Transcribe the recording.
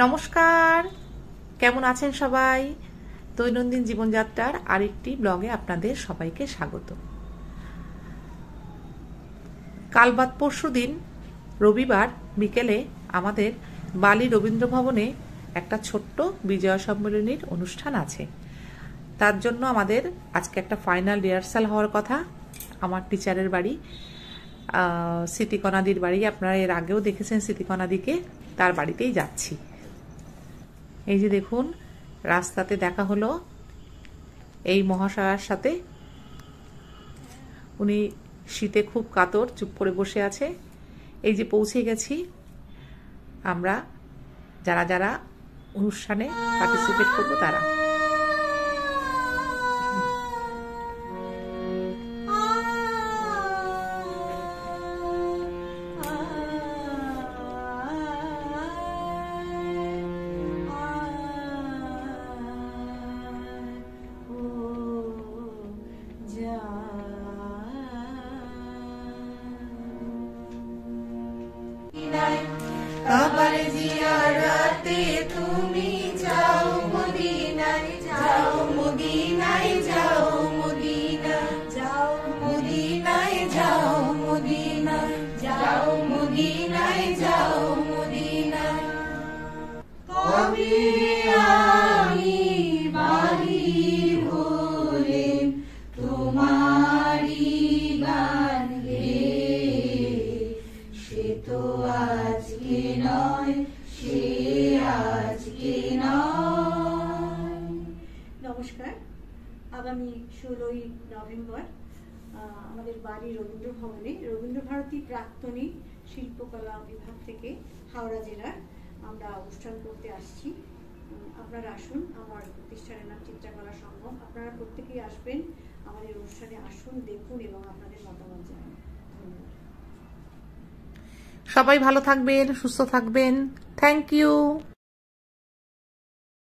নমস্কার, কেমন আছেন সবাই? দৈনন্দিন জীবনযাত্রার আরেকটি ব্লগে আপনাদের সবাইকে স্বাগত। কাল বাদ পরশু দিন রবিবার বিকেলে আমাদের বালি রবীন্দ্র ভবনে একটা ছোট্ট বিজয়া সম্মেলনীর অনুষ্ঠান আছে। তার জন্য আমাদের আজকে একটা ফাইনাল রিহার্সাল হওয়ার কথা। আমার টিচারের বাড়ি স্মৃতিকণাদির বাড়ি, আপনারা এর আগেও দেখেছেন স্মৃতিকণাদিকে, তার বাড়িতেই যাচ্ছি। এই যে দেখুন, রাস্তাতে দেখা হলো এই মহাশয়ার সাথে। উনি শীতে খুব কাতর, চুপ করে বসে আছে। এই যে পৌঁছে গেছি আমরা, যারা যারা অনুষ্ঠানে পার্টিসিপেট করবো তারা। কাবার জিয়ারতে তুমি যাও মদিনায়, যাও মদিনায়, যাও মদিনা, যাও মদিনায়, যাও মদিনা, যাও মদিনায়, যাও মদিনা। কবে আমি বাহির হলে তোমারি গান গেয়ে, সে তো আজকে নয়, সে আজকে নয়। নমস্কার। আগামী 16ই নভেম্বর আমাদের বাড়ি রবীন্দ্র ভবনে রবীন্দ্রভারতী প্রাক্তনী শিল্পকলা বিভাগ থেকে হাওড়া জেলার আমরা অনুষ্ঠান করতে আসছি। আপনারা আসুন। আমার প্রতিষ্ঠানের নাম চিত্রকলা সংগম। আপনারা প্রত্যেকেই আসবেন, আমাদের অনুষ্ঠানে আসুন, দেখুন এবং আপনাদের মতামত জানান। ধন্যবাদ। সবাই ভালো থাকবেন, সুস্থ থাকবেন। Thank you.